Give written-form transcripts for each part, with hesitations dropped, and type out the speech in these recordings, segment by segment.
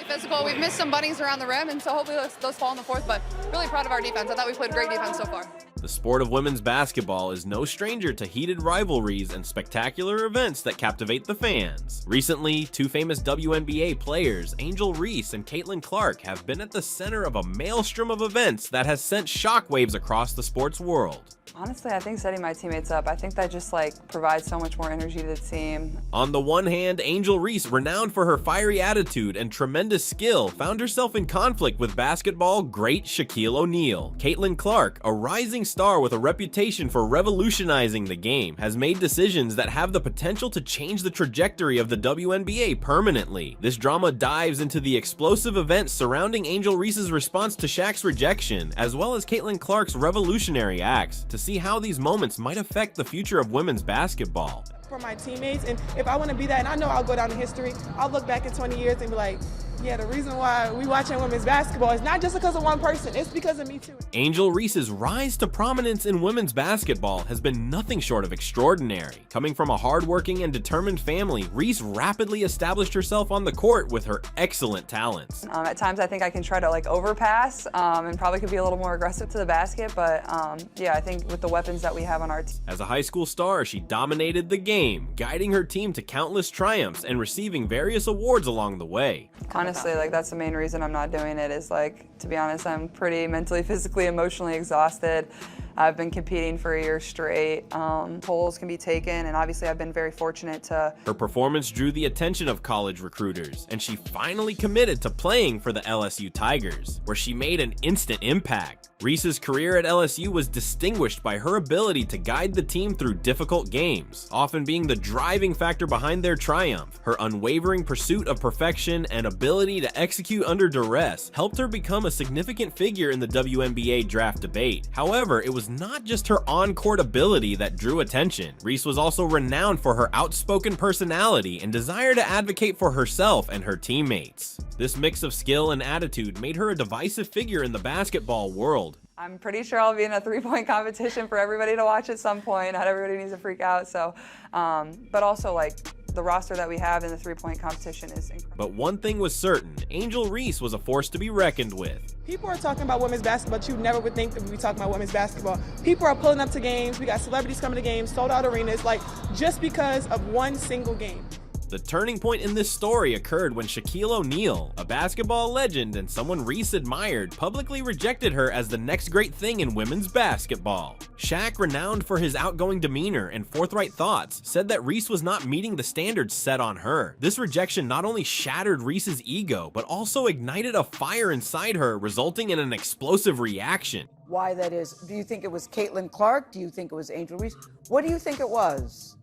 physical. We've missed some bunnies around the rim, and so hopefully those fall in the fourth, but really proud of our defense. I thought we played great defense so far. The sport of women's basketball is no stranger to heated rivalries and spectacular events that captivate the fans. Recently, two famous WNBA players, Angel Reese and Caitlin Clark, have been at the center of a maelstrom of events that has sent shockwaves across the sports world. Honestly, I think setting my teammates up, I think that just provides so much more energy to the team. On the one hand, Angel Reese, renowned for her fiery attitude and tremendous skill, found herself in conflict with basketball great Shaquille O'Neal. Caitlin Clark, a rising star with a reputation for revolutionizing the game, has made decisions that have the potential to change the trajectory of the WNBA permanently. This drama dives into the explosive events surrounding Angel Reese's response to Shaq's rejection, as well as Caitlin Clark's revolutionary acts, to see how these moments might affect the future of women's basketball. For my teammates, and if I want to be that, and I know I'll go down in history, I'll look back in 20 years and be like, yeah, the reason why we watching women's basketball is not just because of one person, it's because of me too. Angel Reese's rise to prominence in women's basketball has been nothing short of extraordinary. Coming from a hardworking and determined family, Reese rapidly established herself on the court with her excellent talents. At times I think I can try to overpass and probably could be a little more aggressive to the basket, but yeah, I think with the weapons that we have on our team. As a high school star, she dominated the game, guiding her team to countless triumphs and receiving various awards along the way. Honestly, that's the main reason I'm not doing it is to be honest, I'm pretty mentally, physically, emotionally exhausted. I've been competing for a year straight. Polls can be taken, and obviously I've been very fortunate to... Her performance drew the attention of college recruiters, and she finally committed to playing for the LSU Tigers, where she made an instant impact. Reese's career at LSU was distinguished by her ability to guide the team through difficult games, often being the driving factor behind their triumph. Her unwavering pursuit of perfection and ability to execute under duress helped her become a significant figure in the WNBA draft debate. However, it was not just her on-court ability that drew attention. Reese was also renowned for her outspoken personality and desire to advocate for herself and her teammates. This mix of skill and attitude made her a divisive figure in the basketball world. I'm pretty sure I'll be in a three-point competition for everybody to watch at some point. Not everybody needs to freak out. So, but also the roster that we have in the three-point competition is incredible. But one thing was certain, Angel Reese was a force to be reckoned with. People are talking about women's basketball, but you never would think that we'd be talking about women's basketball. People are pulling up to games. We got celebrities coming to games, sold out arenas, just because of one single game. The turning point in this story occurred when Shaquille O'Neal, a basketball legend and someone Reese admired, publicly rejected her as the next great thing in women's basketball. Shaq, renowned for his outgoing demeanor and forthright thoughts, said that Reese was not meeting the standards set on her. This rejection not only shattered Reese's ego, but also ignited a fire inside her, resulting in an explosive reaction. Why that is? Do you think it was Caitlin Clark? Do you think it was Angel Reese? What do you think it was?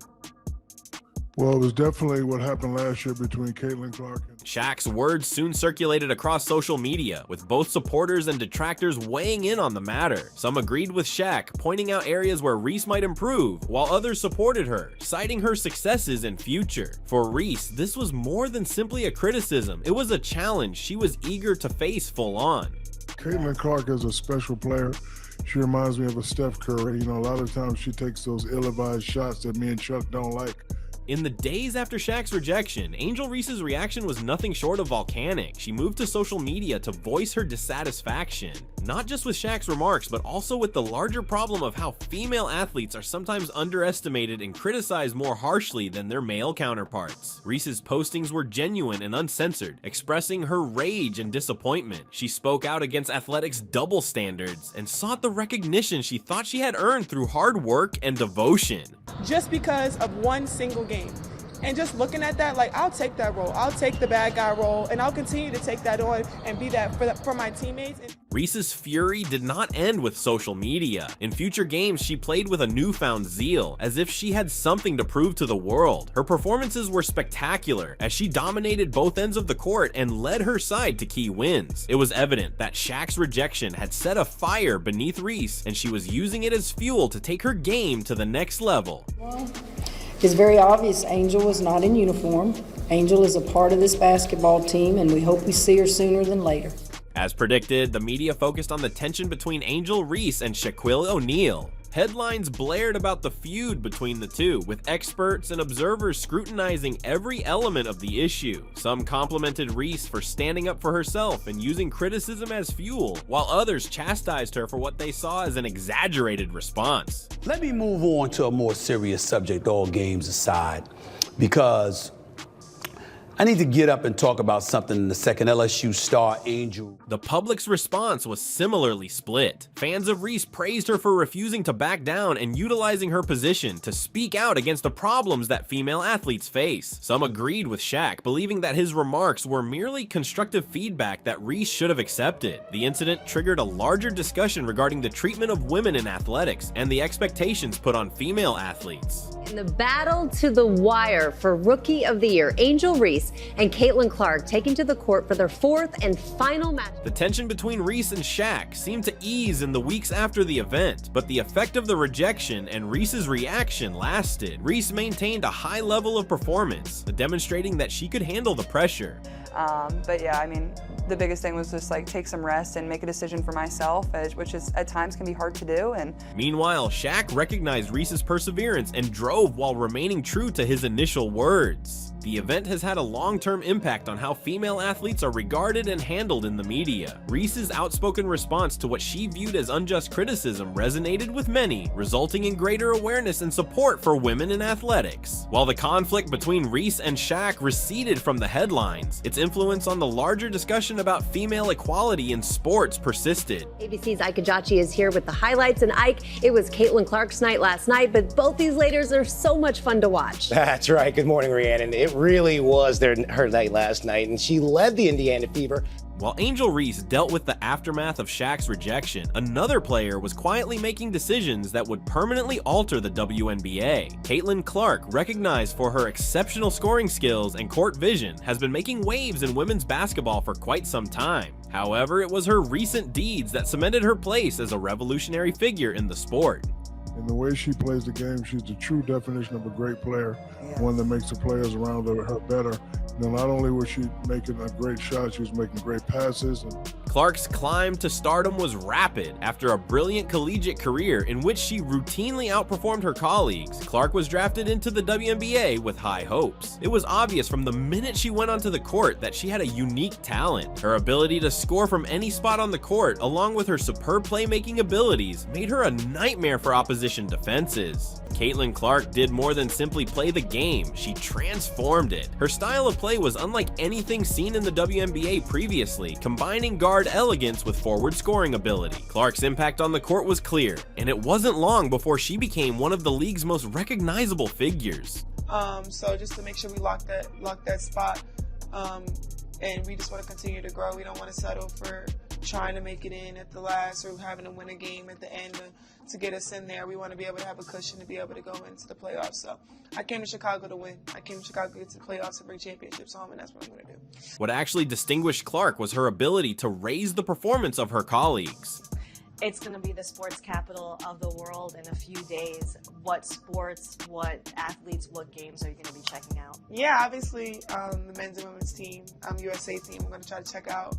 Well, it was definitely what happened last year between Caitlin Clark and... Shaq's words soon circulated across social media, with both supporters and detractors weighing in on the matter. Some agreed with Shaq, pointing out areas where Reese might improve, while others supported her, citing her successes and future. For Reese, this was more than simply a criticism. It was a challenge she was eager to face full on. Caitlin Clark is a special player. She reminds me of a Steph Curry. A lot of times she takes those ill-advised shots that me and Chuck don't like. In the days after Shaq's rejection, Angel Reese's reaction was nothing short of volcanic. She moved to social media to voice her dissatisfaction, not just with Shaq's remarks, but also with the larger problem of how female athletes are sometimes underestimated and criticized more harshly than their male counterparts. Reese's postings were genuine and uncensored, expressing her rage and disappointment. She spoke out against athletics' double standards and sought the recognition she thought she had earned through hard work and devotion. Just because of one single game. And just looking at that, I'll take that role. I'll take the bad guy role, and I'll continue to take that on and be that for my teammates. Reese's fury did not end with social media. In future games, she played with a newfound zeal, as if she had something to prove to the world. Her performances were spectacular, as she dominated both ends of the court and led her side to key wins. It was evident that Shaq's rejection had set a fire beneath Reese, and she was using it as fuel to take her game to the next level. It's very obvious Angel is not in uniform. Angel is a part of this basketball team, and we hope we see her sooner than later. As predicted, the media focused on the tension between Angel Reese and Shaquille O'Neal. Headlines blared about the feud between the two, with experts and observers scrutinizing every element of the issue. Some complimented Reese for standing up for herself and using criticism as fuel, while others chastised her for what they saw as an exaggerated response. Let me move on to a more serious subject, all games aside, because I need to get up and talk about something in the second. LSU star Angel. The public's response was similarly split. Fans of Reese praised her for refusing to back down and utilizing her position to speak out against the problems that female athletes face. Some agreed with Shaq, believing that his remarks were merely constructive feedback that Reese should have accepted. The incident triggered a larger discussion regarding the treatment of women in athletics and the expectations put on female athletes. In the battle to the wire for Rookie of the Year, Angel Reese and Caitlin Clark taken to the court for their fourth and final match. The tension between Reese and Shaq seemed to ease in the weeks after the event, but the effect of the rejection and Reese's reaction lasted. Reese maintained a high level of performance, demonstrating that she could handle the pressure. But yeah, I mean, the biggest thing was just like take some rest and make a decision for myself, which is at times can be hard to do. And meanwhile, Shaq recognized Reese's perseverance and drove while remaining true to his initial words. The event has had a long-term impact on how female athletes are regarded and handled in the media. Reese's outspoken response to what she viewed as unjust criticism resonated with many, resulting in greater awareness and support for women in athletics. While the conflict between Reese and Shaq receded from the headlines, its influence on the larger discussion about female equality in sports persisted. ABC's Ike Ajachi is here with the highlights, and Ike, it was Caitlin Clark's night last night, but both these ladies are so much fun to watch. That's right. Good morning, Rhiannon. It really was her night last night, and she led the Indiana Fever. While Angel Reese dealt with the aftermath of Shaq's rejection, another player was quietly making decisions that would permanently alter the WNBA. Caitlin Clark, recognized for her exceptional scoring skills and court vision, has been making waves in women's basketball for quite some time. However, it was her recent deeds that cemented her place as a revolutionary figure in the sport. And the way she plays the game, she's the true definition of a great player, one that makes the players around her better. You know, not only was she making a great shot, she was making great passes. Clark's climb to stardom was rapid. After a brilliant collegiate career in which she routinely outperformed her colleagues, Clark was drafted into the WNBA with high hopes. It was obvious from the minute she went onto the court that she had a unique talent. Her ability to score from any spot on the court, along with her superb playmaking abilities, made her a nightmare for opposition defenses. Caitlin Clark did more than simply play the game, she transformed it. Her style of play was unlike anything seen in the WNBA previously, combining guard elegance with forward scoring ability. Clark's impact on the court was clear, and it wasn't long before she became one of the league's most recognizable figures. So just to make sure we lock that spot, and we just want to continue to grow. We don't want to settle for trying to make it in at the last or having to win a game at the end to get us in there. We want to be able to have a cushion to be able to go into the playoffs. So I came to Chicago to win. I came to Chicago to get to the playoffs and bring championships home, and that's what I'm going to do. What actually distinguished Clark was her ability to raise the performance of her colleagues. It's going to be the sports capital of the world in a few days. What sports, what athletes, what games are you going to be checking out? Yeah, obviously the men's and women's team, USA team, I'm going to try to check out.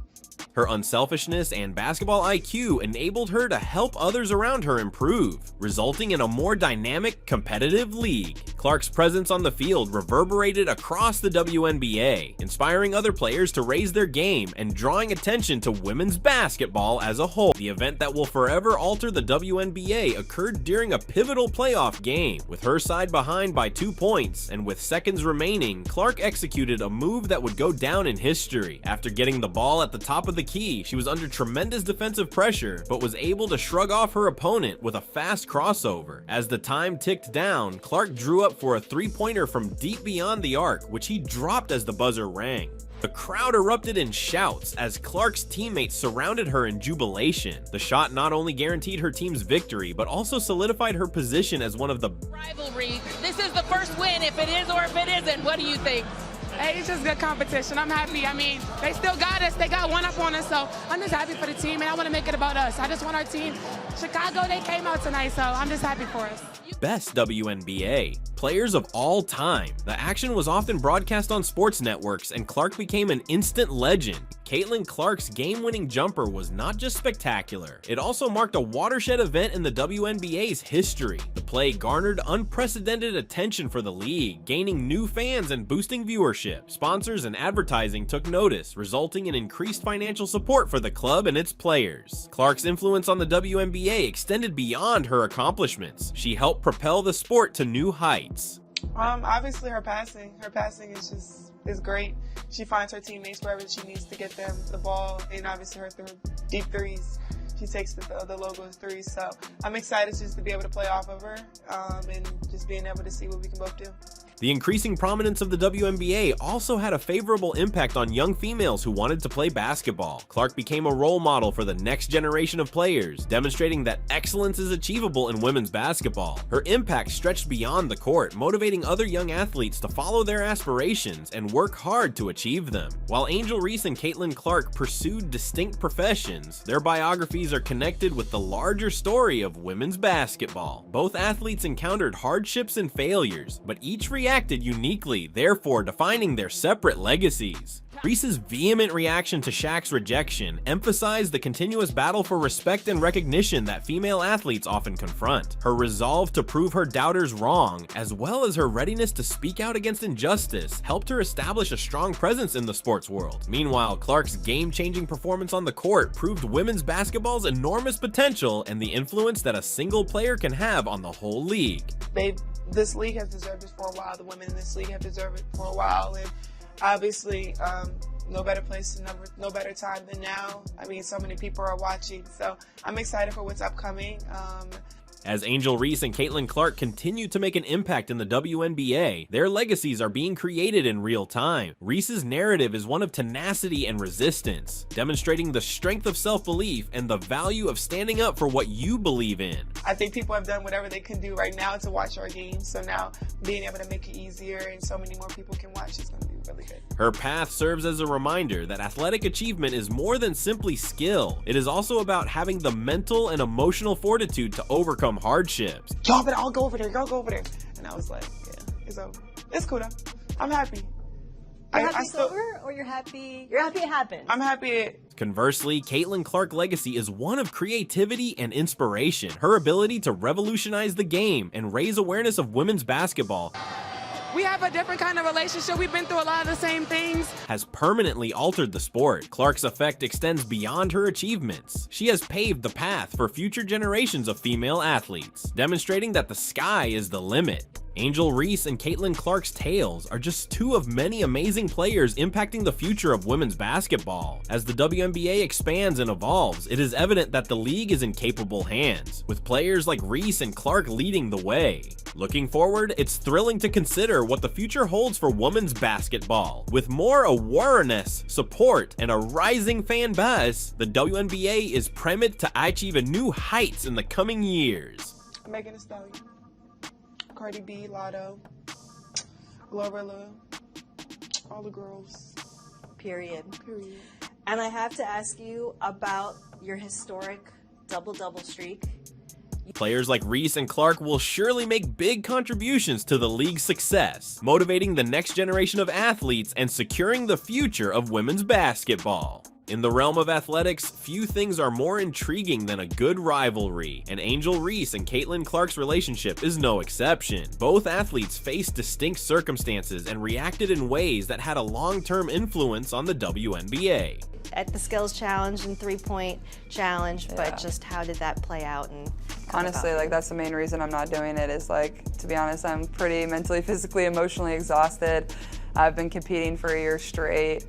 Her unselfishness and basketball IQ enabled her to help others around her improve, resulting in a more dynamic, competitive league. Clark's presence on the field reverberated across the WNBA, inspiring other players to raise their game and drawing attention to women's basketball as a whole. The event that will forever alter the WNBA occurred during a pivotal playoff game. With her side behind by 2 points, and with seconds remaining, Clark executed a move that would go down in history. After getting the ball at the top of the key, she was under tremendous defensive pressure, but was able to shrug off her opponent with a fast crossover. As the time ticked down, Clark drew up for a three-pointer from deep beyond the arc, which he dropped as the buzzer rang. The crowd erupted in shouts as Clark's teammates surrounded her in jubilation. The shot not only guaranteed her team's victory, but also solidified her position as one of the Rivalry. This is the first win, if it is or if it isn't. What do you think? Hey, it's just good competition. I'm happy. I mean, they still got us. They got one up on us, so I'm just happy for the team, and I want to make it about us. I just want our team. Chicago, they came out tonight, so I'm just happy for us. Best WNBA players of all time. The action was often broadcast on sports networks, and Clark became an instant legend. Caitlin Clark's game-winning jumper was not just spectacular, it also marked a watershed event in the WNBA's history. The play garnered unprecedented attention for the league, gaining new fans and boosting viewership. Sponsors and advertising took notice, resulting in increased financial support for the club and its players. Clark's influence on the WNBA extended beyond her accomplishments. She helped propel the sport to new heights. Obviously her passing is great. She finds her teammates wherever she needs to get them the ball, and obviously her deep threes. She takes the logo threes, so I'm excited just to be able to play off of her and just being able to see what we can both do. The increasing prominence of the WNBA also had a favorable impact on young females who wanted to play basketball. Clark became a role model for the next generation of players, demonstrating that excellence is achievable in women's basketball. Her impact stretched beyond the court, motivating other young athletes to follow their aspirations and work hard to achieve them. While Angel Reese and Caitlin Clark pursued distinct professions, their biographies are connected with the larger story of women's basketball. Both athletes encountered hardships and failures, but each reacted uniquely, therefore defining their separate legacies. Reese's vehement reaction to Shaq's rejection emphasized the continuous battle for respect and recognition that female athletes often confront. Her resolve to prove her doubters wrong, as well as her readiness to speak out against injustice, helped her establish a strong presence in the sports world. Meanwhile, Clark's game-changing performance on the court proved women's basketball's enormous potential and the influence that a single player can have on the whole league. This league has deserved this for a while. The women in this league have deserved it for a while, and obviously, no better place, no better time than now. I mean, so many people are watching, so I'm excited for what's upcoming. As Angel Reese and Caitlin Clark continue to make an impact in the WNBA, their legacies are being created in real time. Reese's narrative is one of tenacity and resistance, demonstrating the strength of self-belief and the value of standing up for what you believe in. I think people have done whatever they can do right now to watch our games, so now being able to make it easier and so many more people can watch is going to be really good. Her path serves as a reminder that athletic achievement is more than simply skill. It is also about having the mental and emotional fortitude to overcome hardships. Y'all, but I'll go over there. Y'all go over there. And I was like, yeah, it's over. It's cool though. I'm happy. You're happy it's over, or you're happy it happened? I'm happy. Conversely, Caitlin Clark's legacy is one of creativity and inspiration. Her ability to revolutionize the game and raise awareness of women's basketball we have a different kind of relationship. We've been through a lot of the same things. Has permanently altered the sport. Clark's effect extends beyond her achievements. She has paved the path for future generations of female athletes, demonstrating that the sky is the limit. Angel Reese and Caitlin Clark's tales are just two of many amazing players impacting the future of women's basketball. As the WNBA expands and evolves, it is evident that the league is in capable hands, with players like Reese and Clark leading the way. Looking forward, it's thrilling to consider what the future holds for women's basketball. With more awareness, support, and a rising fan base, the WNBA is primed to achieve new heights in the coming years. Megan Thee Stallion, Cardi B, Lotto, Glorilla, all the girls. Period. And I have to ask you about your historic double-double streak. Players like Reese and Clark will surely make big contributions to the league's success, motivating the next generation of athletes and securing the future of women's basketball. In the realm of athletics, few things are more intriguing than a good rivalry, and Angel Reese and Caitlin Clark's relationship is no exception. Both athletes faced distinct circumstances and reacted in ways that had a long-term influence on the WNBA. At the skills challenge and three-point challenge, but just how did that play out? And honestly, like, that's the main reason I'm not doing it is, like, to be honest, I'm pretty mentally, physically, emotionally exhausted. I've been competing for a year straight.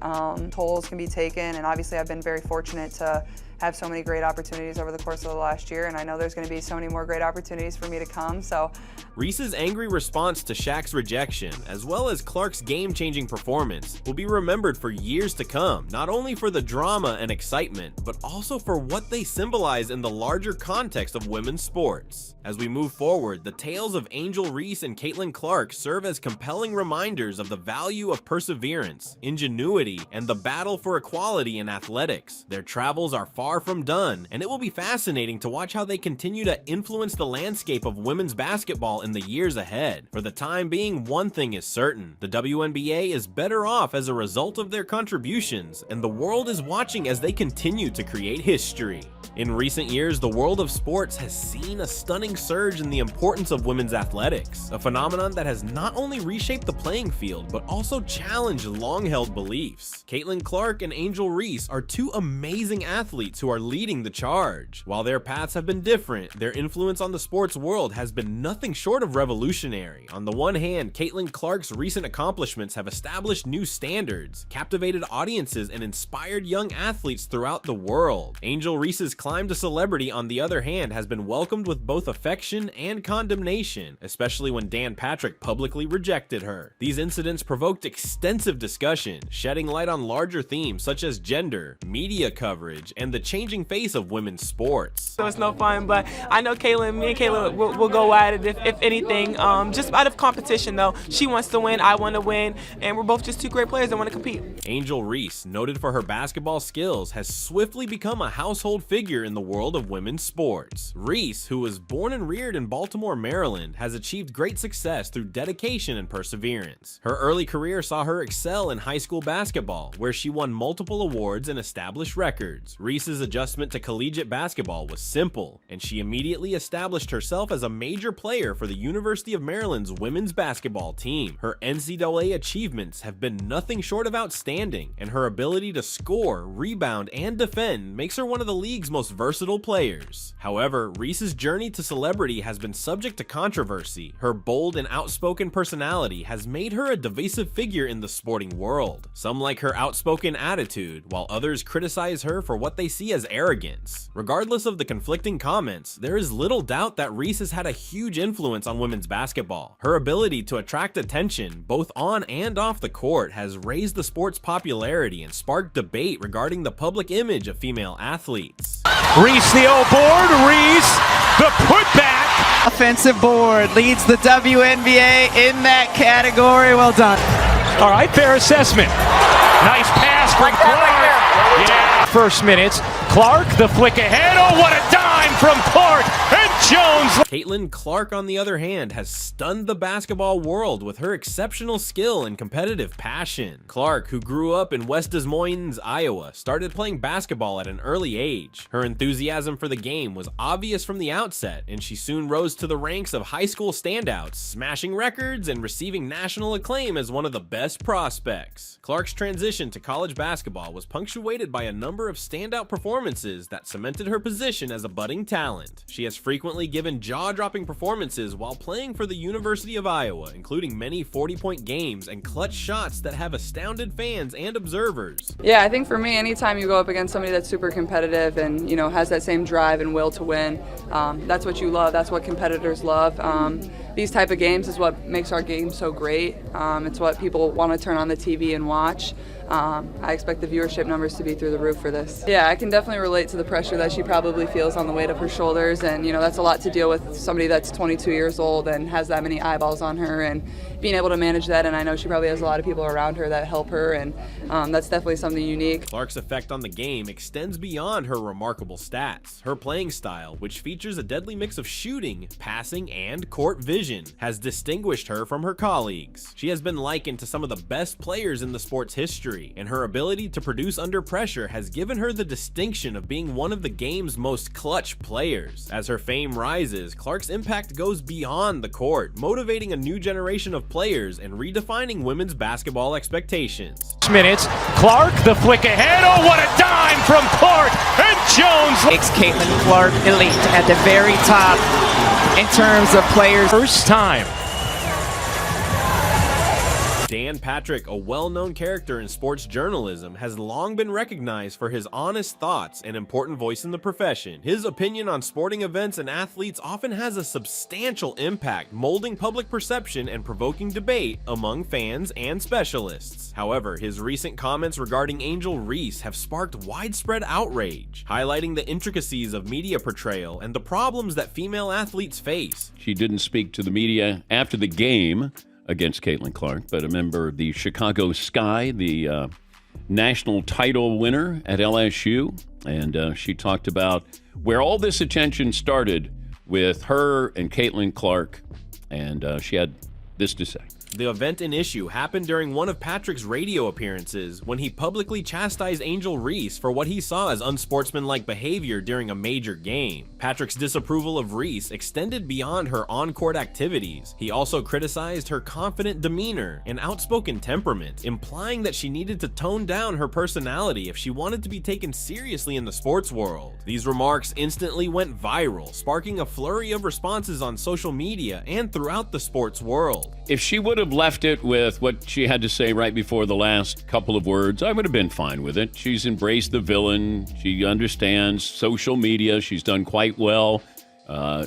Tolls can be taken, and obviously I've been very fortunate to have so many great opportunities over the course of the last year, and I know there's going to be so many more great opportunities for me to come. So Reese's angry response to Shaq's rejection, as well as Clark's game-changing performance, will be remembered for years to come, not only for the drama and excitement, but also for what they symbolize in the larger context of women's sports. As we move forward, the tales of Angel Reese and Caitlin Clark serve as compelling reminders of the value of perseverance, ingenuity, and the battle for equality in athletics. Their travels are far from done, and it will be fascinating to watch how they continue to influence the landscape of women's basketball in the years ahead. For the time being, one thing is certain: the WNBA is better off as a result of their contributions, and the world is is watching as they continue to create history. In recent years, the world of sports has seen a stunning surge in the importance of women's athletics, a phenomenon that has not only reshaped the playing field, but also challenged long-held beliefs. Caitlin Clark and Angel Reese are two amazing athletes who are leading the charge. While their paths have been different, their influence on the sports world has been nothing short of revolutionary. On the one hand, Caitlin Clark's recent accomplishments have established new standards, captivated audiences, and inspired young athletes throughout the world. Angel Reese's climb to celebrity, on the other hand, has been welcomed with both affection and condemnation, especially when Dan Patrick publicly rejected her. These incidents provoked extensive discussion, shedding light on larger themes such as gender, media coverage, and the changing face of women's sports. So it's no fun, but I know me and Kayla will go at it if anything. Just out of competition, though. She wants to win, I want to win, and we're both just two great players that want to compete. Angel Reese, noted for her basketball skills, has swiftly become a household figure in the world of women's sports. Reese, who was born and reared in Baltimore, Maryland, has achieved great success through dedication and perseverance. Her early career saw her excel in high school basketball, where she won multiple awards and established records. Reese's adjustment to collegiate basketball was simple, and she immediately established herself as a major player for the University of Maryland's women's basketball team. Her NCAA achievements have been nothing short of outstanding, and her ability to score, rebound, and defend makes her one of the league's most versatile players. However, Reese's journey to celebrity has been subject to controversy. Her bold and outspoken personality has made her a divisive figure in the sporting world. Some like her outspoken attitude, while others criticize her for what they see as arrogance. Regardless of the conflicting comments, there is little doubt that Reese has had a huge influence on women's basketball. Her ability to attract attention, both on and off the court, has raised the sport's popularity and sparked debate regarding the public image of female athletes. Reese the old board, Reese the putback. Offensive board leads the WNBA in that category. Well done. All right, fair assessment. Nice pass from Clark. Yeah. First minutes. Clark, the flick ahead. Oh, what a dime from Clark. And Jones. Caitlin Clark, on the other hand, has stunned the basketball world with her exceptional skill and competitive passion. Clark, who grew up in West Des Moines, Iowa, started playing basketball at an early age. Her enthusiasm for the game was obvious from the outset, and she soon rose to the ranks of high school standouts, smashing records and receiving national acclaim as one of the best prospects. Clark's transition to college basketball was punctuated by a number of standout performances that cemented her position as a budding talent. She has frequently given jaw-dropping performances while playing for the University of Iowa, including many 40-point games and clutch shots that have astounded fans and observers. Yeah, I think for me, anytime you go up against somebody that's super competitive and, you know, has that same drive and will to win, that's what you love. That's what competitors love. These type of games is what makes our game so great. It's what people want to turn on the TV and watch. I expect the viewership numbers to be through the roof for this. Yeah, I can definitely relate to the pressure that she probably feels on the weight of her shoulders, and you know that's a lot to deal with somebody that's 22 years old and has that many eyeballs on her, and being able to manage that. And I know she probably has a lot of people around her that help her, and that's definitely something unique. Clark's effect on the game extends beyond her remarkable stats. Her playing style, which features a deadly mix of shooting, passing, and court vision, has distinguished her from her colleagues. She has been likened to some of the best players in the sport's history, and her ability to produce under pressure has given her the distinction of being one of the game's most clutch players. As her fame rises, Clark's impact goes beyond the court, motivating a new generation of players and redefining women's basketball expectations. Minutes. Clark, the flick ahead. Oh, what a dime from Clark. And Jones makes Caitlin Clark elite at the very top in terms of players. First time. Dan Patrick, a well-known character in sports journalism, has long been recognized for his honest thoughts and important voice in the profession. His opinion on sporting events and athletes often has a substantial impact, molding public perception and provoking debate among fans and specialists. However, his recent comments regarding Angel Reese have sparked widespread outrage, highlighting the intricacies of media portrayal and the problems that female athletes face. She didn't speak to the media after the game against Caitlin Clark, but a member of the Chicago Sky, the national title winner at LSU, and she talked about where all this attention started with her and Caitlin Clark, and she had this to say. The event in issue happened during one of Patrick's radio appearances when he publicly chastised Angel Reese for what he saw as unsportsmanlike behavior during a major game. Patrick's disapproval of Reese extended beyond her on-court activities. He also criticized her confident demeanor and outspoken temperament, implying that she needed to tone down her personality if she wanted to be taken seriously in the sports world. These remarks instantly went viral, sparking a flurry of responses on social media and throughout the sports world. If she would have left it with what she had to say right before the last couple of words, I would have been fine with it. She's embraced the villain. She understands social media. She's done quite well.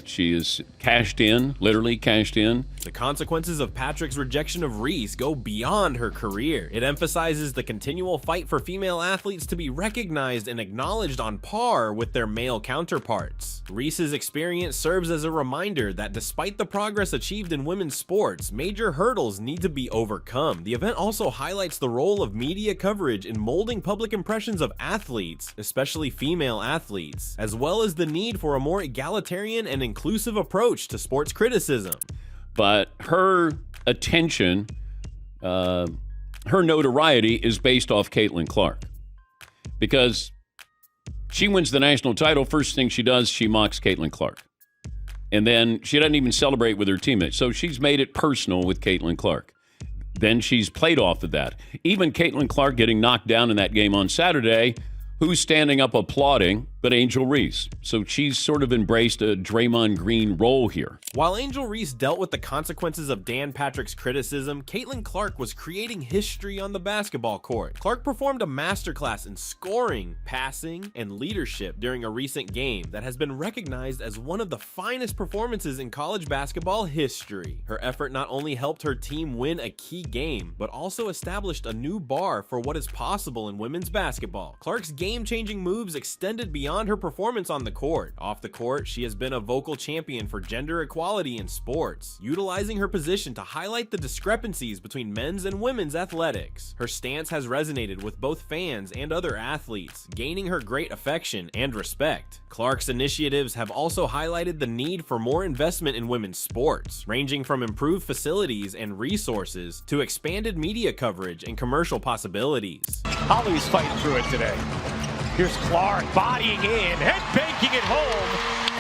She is cashed in, literally cashed in. The consequences of Patrick's rejection of Reese go beyond her career. It emphasizes the continual fight for female athletes to be recognized and acknowledged on par with their male counterparts. Reese's experience serves as a reminder that despite the progress achieved in women's sports, major hurdles need to be overcome. The event also highlights the role of media coverage in molding public impressions of athletes, especially female athletes, as well as the need for a more egalitarian and inclusive approach to sports criticism. But her attention, her notoriety is based off Caitlin Clark. Because she wins the national title, first thing she does, she mocks Caitlin Clark. And then she doesn't even celebrate with her teammates. So she's made it personal with Caitlin Clark. Then she's played off of that. Even Caitlin Clark getting knocked down in that game on Saturday, who's standing up applauding but Angel Reese. So she's sort of embraced a Draymond Green role here. While Angel Reese dealt with the consequences of Dan Patrick's criticism, Caitlin Clark was creating history on the basketball court. Clark performed a masterclass in scoring, passing, and leadership during a recent game that has been recognized as one of the finest performances in college basketball history. Her effort not only helped her team win a key game, but also established a new bar for what is possible in women's basketball. Clark's game-changing moves extended beyond her performance on the court. Off the court, she has been a vocal champion for gender equality in sports, utilizing her position to highlight the discrepancies between men's and women's athletics. Her stance has resonated with both fans and other athletes, gaining her great affection and respect. Clark's initiatives have also highlighted the need for more investment in women's sports, ranging from improved facilities and resources to expanded media coverage and commercial possibilities. Holly's fighting through it today. Here's Clark bodying in, head banking it home.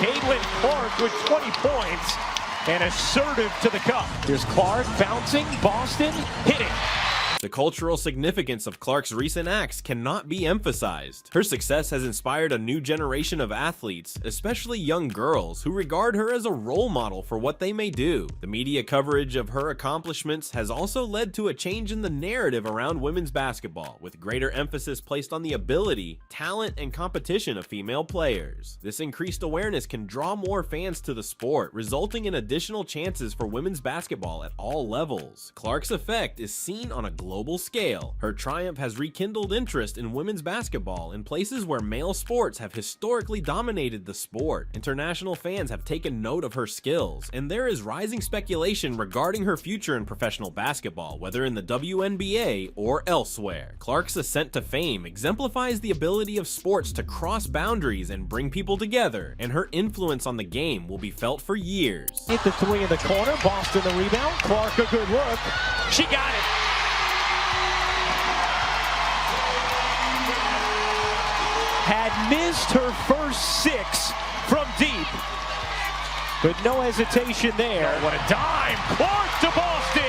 Caitlin Clark with 20 points and assertive to the cup. Here's Clark bouncing, Boston hitting. The cultural significance of Clark's recent acts cannot be emphasized. Her success has inspired a new generation of athletes, especially young girls, who regard her as a role model for what they may do. The media coverage of her accomplishments has also led to a change in the narrative around women's basketball, with greater emphasis placed on the ability, talent, and competition of female players. This increased awareness can draw more fans to the sport, resulting in additional chances for women's basketball at all levels. Clark's effect is seen on a global scale. Her triumph has rekindled interest in women's basketball in places where male sports have historically dominated the sport. International fans have taken note of her skills, and there is rising speculation regarding her future in professional basketball, whether in the WNBA or elsewhere. Clark's ascent to fame exemplifies the ability of sports to cross boundaries and bring people together, and her influence on the game will be felt for years. Hit the three in the corner, Boston the rebound, Clark a good look. She got it. Had missed her first 6 from deep, but no hesitation there. Oh, what a dime! Clark to Boston!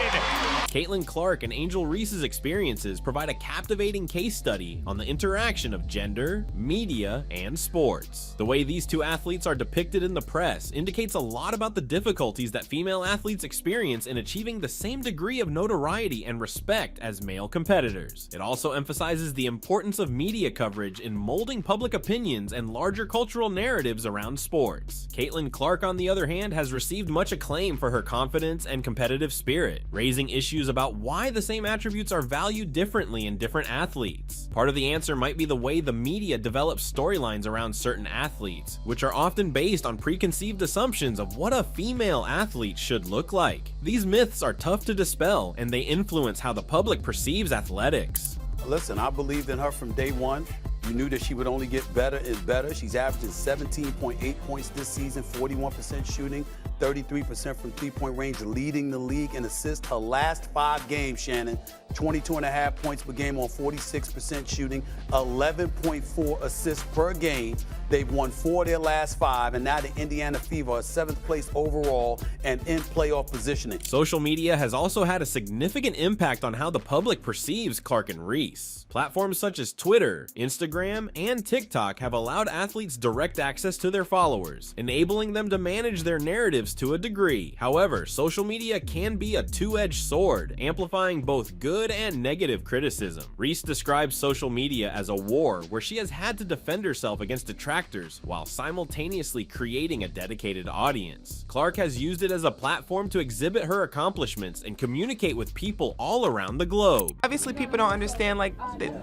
Caitlin Clark and Angel Reese's experiences provide a captivating case study on the interaction of gender, media, and sports. The way these two athletes are depicted in the press indicates a lot about the difficulties that female athletes experience in achieving the same degree of notoriety and respect as male competitors. It also emphasizes the importance of media coverage in molding public opinions and larger cultural narratives around sports. Caitlin Clark, on the other hand, has received much acclaim for her confidence and competitive spirit, raising issues about why the same attributes are valued differently in different athletes. Part of the answer might be the way the media develops storylines around certain athletes, which are often based on preconceived assumptions of what a female athlete should look like. These myths are tough to dispel, and they influence how the public perceives athletics. Listen, I believed in her from day one. You knew that she would only get better and better. She's averaging 17.8 points this season, 41% shooting, 33% from three-point range, leading the league in assists. Her last 5 games, Shannon, 22.5 points per game on 46% shooting, 11.4 assists per game. They've won 4 of their last 5, and now the Indiana Fever are 7th place overall and in playoff positioning. Social media has also had a significant impact on how the public perceives Clark and Reese. Platforms such as Twitter, Instagram, and TikTok have allowed athletes direct access to their followers, enabling them to manage their narratives to a degree. However, social media can be a two-edged sword, amplifying both good and negative criticism. Reese describes social media as a war where she has had to defend herself against detractors while simultaneously creating a dedicated audience. Clark has used it as a platform to exhibit her accomplishments and communicate with people all around the globe. Obviously, people don't understand, like,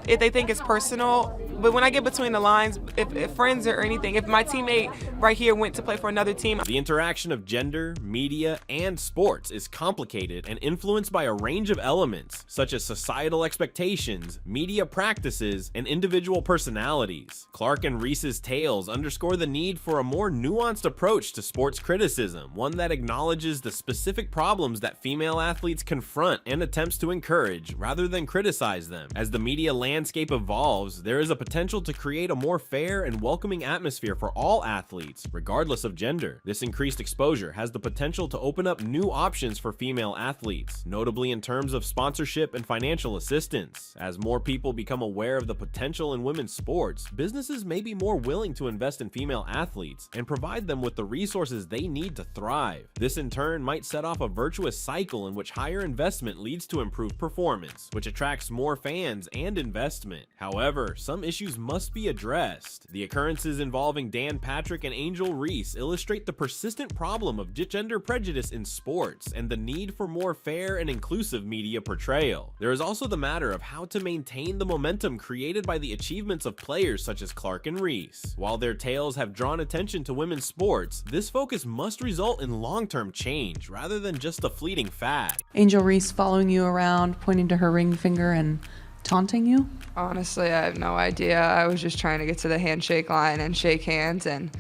if they think it's personal, but when I get between the lines, if friends or anything, if my teammate right here went to play for another team. The interaction of gender, media, and sports is complicated and influenced by a range of elements, such as societal expectations, media practices, and individual personalities. Clark and Reese's tales underscore the need for a more nuanced approach to sports criticism, one that acknowledges the specific problems that female athletes confront and attempts to encourage rather than criticize them. As the media landscape evolves, there is a potential to create a more fair and welcoming atmosphere for all athletes, regardless of gender. This increased exposure has the potential to open up new options for female athletes, notably in terms of sponsorship and financial assistance. As more people become aware of the potential in women's sports, businesses may be more willing to invest in female athletes and provide them with the resources they need to thrive. This in turn might set off a virtuous cycle in which higher investment leads to improved performance, which attracts more fans and investment. However, some issues must be addressed. The occurrences involving Dan Patrick and Angel Reese illustrate the persistent problem of gender prejudice in sports and the need for more fair and inclusive media portrayal. There is also the matter of how to maintain the momentum created by the achievements of players such as Clark and Reese. While their tales have drawn attention to women's sports, this focus must result in long-term change rather than just a fleeting fad. Angel Reese following you around, pointing to her ring finger and taunting you? Honestly, I have no idea. I was just trying to get to the handshake line and shake hands and,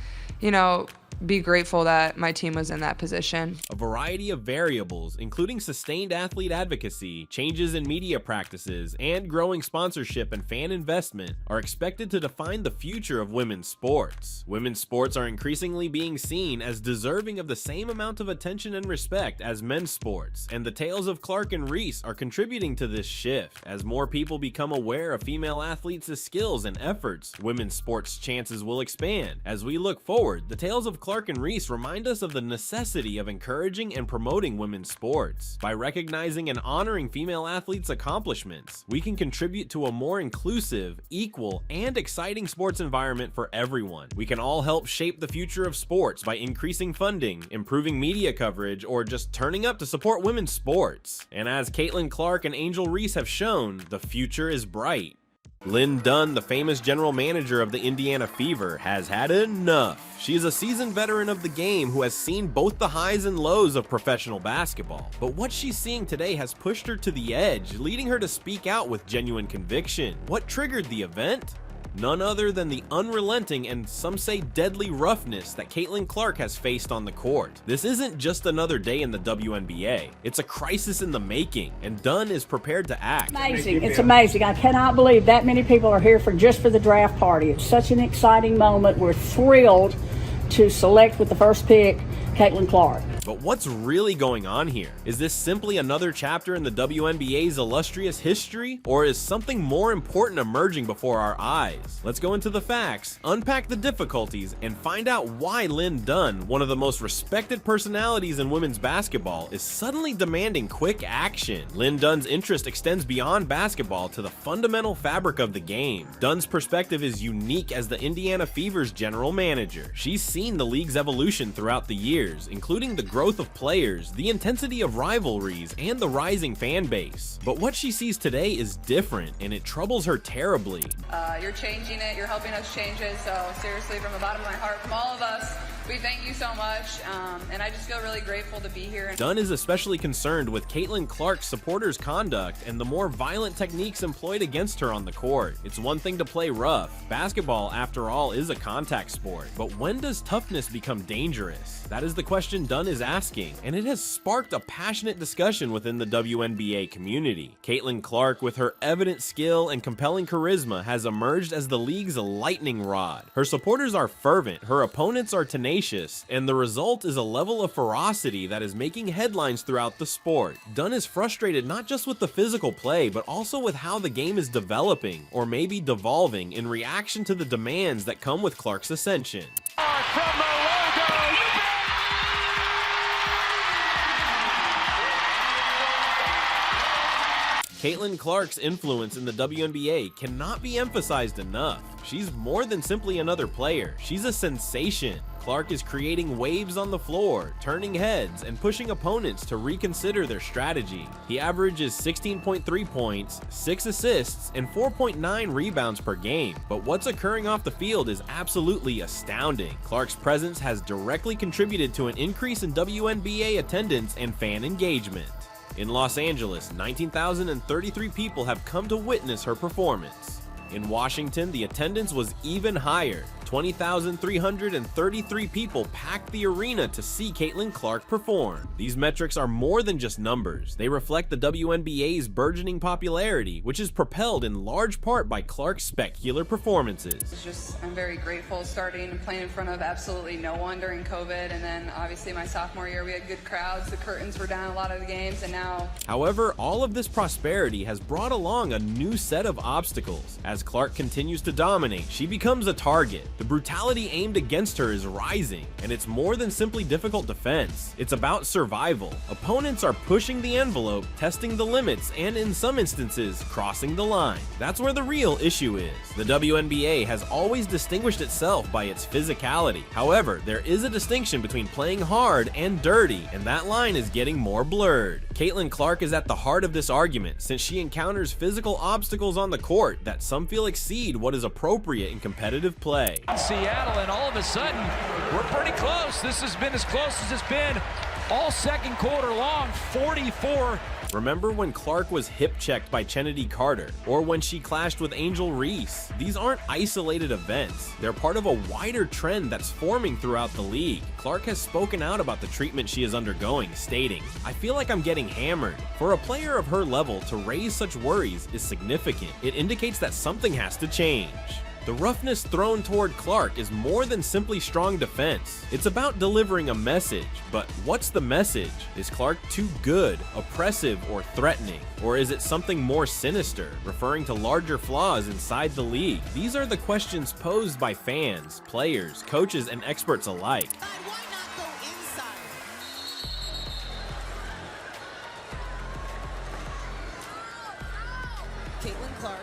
be grateful that my team was in that position. A variety of variables, including sustained athlete advocacy, changes in media practices, and growing sponsorship and fan investment, are expected to define the future of women's sports. Women's sports are increasingly being seen as deserving of the same amount of attention and respect as men's sports, and the tales of Clark and Reese are contributing to this shift. As more people become aware of female athletes' skills and efforts, women's sports chances will expand. As we look forward, the tales of Clark and Reese remind us of the necessity of encouraging and promoting women's sports. By recognizing and honoring female athletes' accomplishments, we can contribute to a more inclusive, equal, and exciting sports environment for everyone. We can all help shape the future of sports by increasing funding, improving media coverage, or just turning up to support women's sports. And as Caitlin Clark and Angel Reese have shown, the future is bright. Lynn Dunn, the famous general manager of the Indiana Fever, has had enough. She is a seasoned veteran of the game who has seen both the highs and lows of professional basketball. But what she's seeing today has pushed her to the edge, leading her to speak out with genuine conviction. What triggered the event? None other than the unrelenting and some say deadly roughness that Caitlin Clark has faced on the court. This isn't just another day in the WNBA. It's a crisis in the making, and Dunn is prepared to act. Amazing. It's amazing. I cannot believe that many people are here just for the draft party. It's such an exciting moment. We're thrilled to select with the first pick Caitlin Clark. But what's really going on here? Is this simply another chapter in the WNBA's illustrious history? Or is something more important emerging before our eyes? Let's go into the facts, unpack the difficulties, and find out why Lynn Dunn, one of the most respected personalities in women's basketball, is suddenly demanding quick action. Lynn Dunn's interest extends beyond basketball to the fundamental fabric of the game. Dunn's perspective is unique as the Indiana Fever's general manager. She's seen the league's evolution throughout the years, including the growth of players, the intensity of rivalries, and the rising fan base. But what she sees today is different, and it troubles her terribly. You're changing it, you're helping us change it, so seriously, from the bottom of my heart, from all of us, We thank you so much, and I just feel really grateful to be here. Dunn is especially concerned with Caitlin Clark's supporters' conduct and the more violent techniques employed against her on the court. It's one thing to play rough. Basketball, after all, is a contact sport. But when does toughness become dangerous? That is the question Dunn is asking, and it has sparked a passionate discussion within the WNBA community. Caitlin Clark, with her evident skill and compelling charisma, has emerged as the league's lightning rod. Her supporters are fervent, her opponents are tenacious, and the result is a level of ferocity that is making headlines throughout the sport. Dunn is frustrated not just with the physical play, but also with how the game is developing, or maybe devolving, in reaction to the demands that come with Clark's ascension. Caitlin Clark's influence in the WNBA cannot be emphasized enough. She's more than simply another player. She's a sensation. Clark is creating waves on the floor, turning heads, and pushing opponents to reconsider their strategy. He averages 16.3 points, 6 assists, and 4.9 rebounds per game. But what's occurring off the field is absolutely astounding. Clark's presence has directly contributed to an increase in WNBA attendance and fan engagement. In Los Angeles, 19,033 people have come to witness her performance. In Washington, the attendance was even higher. 20,333 people packed the arena to see Caitlin Clark perform. These metrics are more than just numbers. They reflect the WNBA's burgeoning popularity, which is propelled in large part by Clark's spectacular performances. I'm very grateful starting and playing in front of absolutely no one during COVID, and then obviously my sophomore year we had good crowds, the curtains were down a lot of the games, and now... However, all of this prosperity has brought along a new set of obstacles. As Clark continues to dominate, she becomes a target. The brutality aimed against her is rising, and it's more than simply difficult defense. It's about survival. Opponents are pushing the envelope, testing the limits, and in some instances, crossing the line. That's where the real issue is. The WNBA has always distinguished itself by its physicality. However, there is a distinction between playing hard and dirty, and that line is getting more blurred. Caitlin Clark is at the heart of this argument, since she encounters physical obstacles on the court that some feel exceed what is appropriate in competitive play. Seattle, and all of a sudden we're pretty close. This has been as close as it's been all second quarter long. 44. Remember when Clark was hip-checked by Chennedy Carter, or when she clashed with Angel Reese? These aren't isolated events. They're part of a wider trend that's forming throughout the league. Clark has spoken out about the treatment she is undergoing, stating, "I feel like I'm getting hammered." For a player of her level to raise such worries is significant. It indicates that something has to change. The roughness thrown toward Clark is more than simply strong defense. It's about delivering a message, but what's the message? Is Clark too good, oppressive, or threatening? Or is it something more sinister, referring to larger flaws inside the league? These are the questions posed by fans, players, coaches, and experts alike. Caitlin Clark.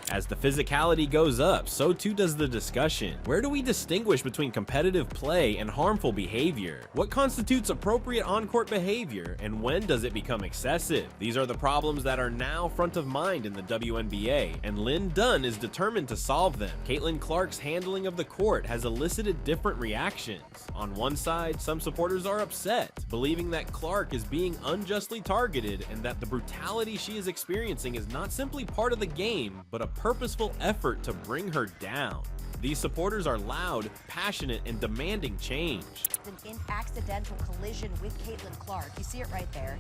As the physicality goes up, so too does the discussion. Where do we distinguish between competitive play and harmful behavior? What constitutes appropriate on-court behavior, and when does it become excessive? These are the problems that are now front of mind in the WNBA, and Lynn Dunn is determined to solve them. Caitlin Clark's handling of the court has elicited different reactions. On one side, some supporters are upset, believing that Clark is being unjustly targeted and that the brutality she is experiencing is not simply part of the game, but a purposeful effort to bring her down. These supporters are loud, passionate, and demanding change. An accidental collision with Caitlin Clark. You see it right there.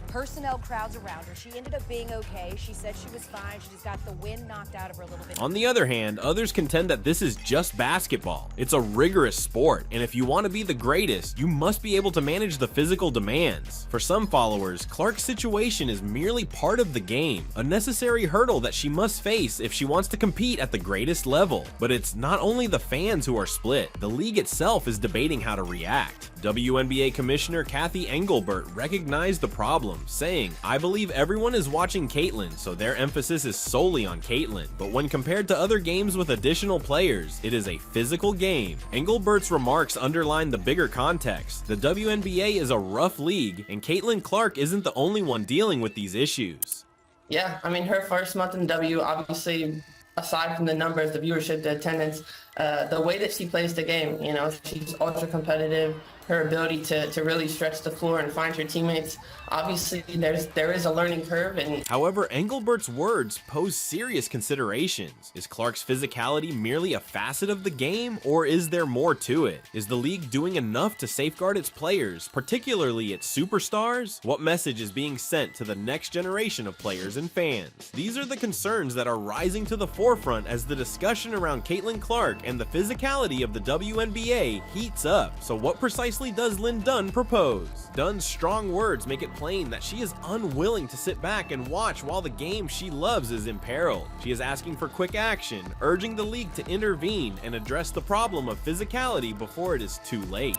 Personnel crowds around her. She ended up being okay. She said she was fine. She just got the wind knocked out of her a little bit. On the other hand, others contend that this is just basketball. It's a rigorous sport, and if you want to be the greatest, you must be able to manage the physical demands. For some followers, Clark's situation is merely part of the game, a necessary hurdle that she must face if she wants to compete at the greatest level. But it's not only the fans who are split. The league itself is debating how to react. WNBA Commissioner Kathy Engelbert recognized the problem, saying, "I believe everyone is watching Caitlin, so their emphasis is solely on Caitlin. But when compared to other games with additional players, it is a physical game." Engelbert's remarks underline the bigger context. The WNBA is a rough league, and Caitlin Clark isn't the only one dealing with these issues. Yeah, I mean, her first month in W, obviously, aside from the numbers, the viewership, the attendance, the way that she plays the game, you know, she's ultra competitive. Her ability to really stretch the floor and find her teammates. Obviously, there is a learning curve. And however, Engelbert's words pose serious considerations. Is Clark's physicality merely a facet of the game, or is there more to it? Is the league doing enough to safeguard its players, particularly its superstars? What message is being sent to the next generation of players and fans? These are the concerns that are rising to the forefront as the discussion around Caitlin Clark and the physicality of the WNBA heats up. So what precisely does Lynn Dunn propose? Dunn's strong words make it plain that she is unwilling to sit back and watch while the game she loves is imperiled. She is asking for quick action, urging the league to intervene and address the problem of physicality before it is too late.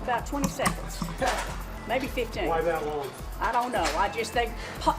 About 20 seconds, maybe 15. Why that long? I don't know. They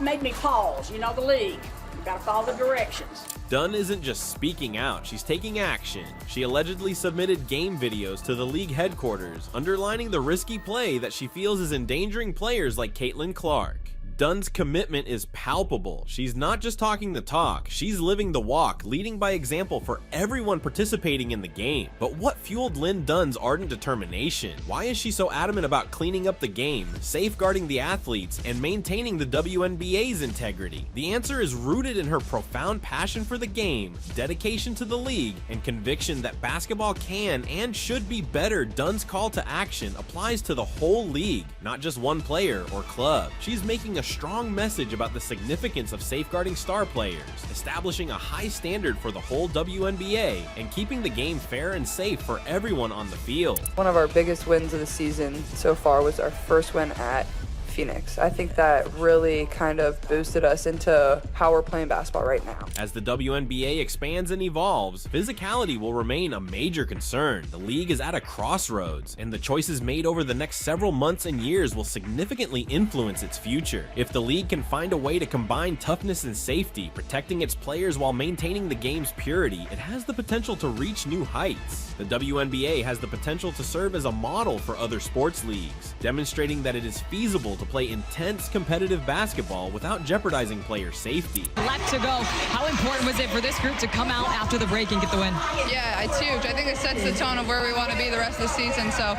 made me pause. You know the league. You gotta follow the directions. Dunn isn't just speaking out, she's taking action. She allegedly submitted game videos to the league headquarters, underlining the risky play that she feels is endangering players like Caitlin Clark. Dunn's commitment is palpable. She's not just talking the talk, she's living the walk, leading by example for everyone participating in the game. But what fueled Lynn Dunn's ardent determination? Why is she so adamant about cleaning up the game, safeguarding the athletes, and maintaining the WNBA's integrity? The answer is rooted in her profound passion for the game, dedication to the league, and conviction that basketball can and should be better. Dunn's call to action applies to the whole league, not just one player or club. She's making a strong message about the significance of safeguarding star players, establishing a high standard for the whole WNBA, and keeping the game fair and safe for everyone on the field. One of our biggest wins of the season so far was our first win at Phoenix. I think that really kind of boosted us into how we're playing basketball right now. As the WNBA expands and evolves, physicality will remain a major concern. The league is at a crossroads, and the choices made over the next several months and years will significantly influence its future. If the league can find a way to combine toughness and safety, protecting its players while maintaining the game's purity, it has the potential to reach new heights. The WNBA has the potential to serve as a model for other sports leagues, demonstrating that it is feasible to play intense competitive basketball without jeopardizing player safety. Left to go. How important was it for this group to come out after the break and get the win? Yeah, it's huge. I think it sets the tone of where we want to be the rest of the season. So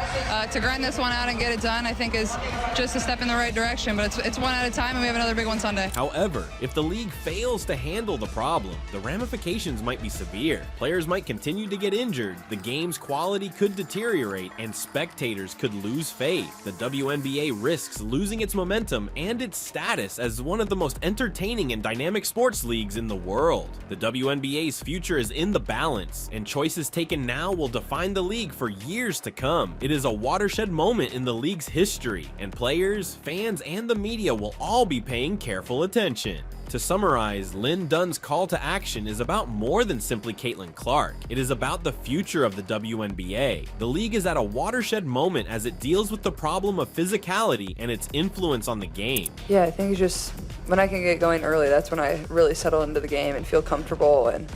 to grind this one out and get it done, I think is just a step in the right direction. But it's one at a time, and we have another big one Sunday. However, if the league fails to handle the problem, the ramifications might be severe. Players might continue to get injured, the game's quality could deteriorate, and spectators could lose faith. The WNBA risks losing its momentum and its status as one of the most entertaining and dynamic sports leagues in the world. The WNBA's future is in the balance, and choices taken now will define the league for years to come. It is a watershed moment in the league's history, and players, fans, and the media will all be paying careful attention. To summarize, Lynn Dunn's call to action is about more than simply Caitlin Clark. It is about the future of the WNBA. The league is at a watershed moment as it deals with the problem of physicality and its influence on the game. Yeah, I think it's just when I can get going early, that's when I really settle into the game and feel comfortable. And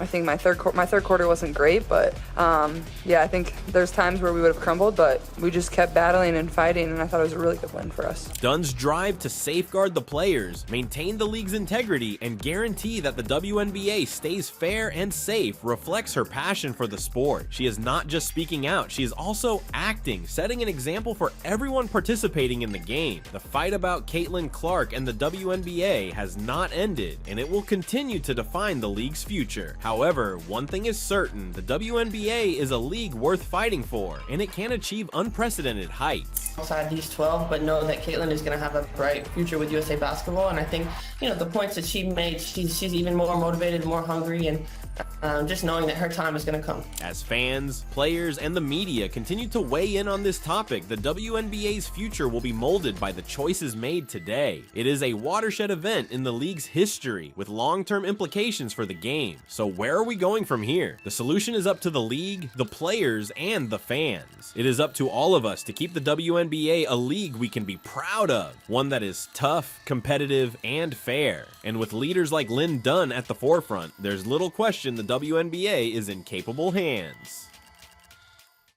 I think my third quarter wasn't great, but yeah, I think there's times where we would have crumbled, but we just kept battling and fighting, and I thought it was a really good win for us. Dunn's drive to safeguard the players, maintain the league's integrity, and guarantee that the WNBA stays fair and safe reflects her passion for the sport. She is not just speaking out, she is also acting, setting an example for everyone participating in the game. The fight about Caitlin Clark and the WNBA has not ended, and it will continue to define the league's future. However, one thing is certain, the WNBA is a league worth fighting for, and it can achieve unprecedented heights. Outside these 12, but know that Caitlin is going to have a bright future with USA Basketball, and I think, you know, the points that she made, she's even more motivated, more hungry, and just knowing that her time is going to come. As fans, players, and the media continue to weigh in on this topic, the WNBA's future will be molded by the choices made today. It is a watershed event in the league's history, with long-term implications for the game. So where are we going from here? The solution is up to the league, the players, and the fans. It is up to all of us to keep the WNBA a league we can be proud of, one that is tough, competitive, and fair. And with leaders like Lynn Dunn at the forefront, there's little question the WNBA is in capable hands.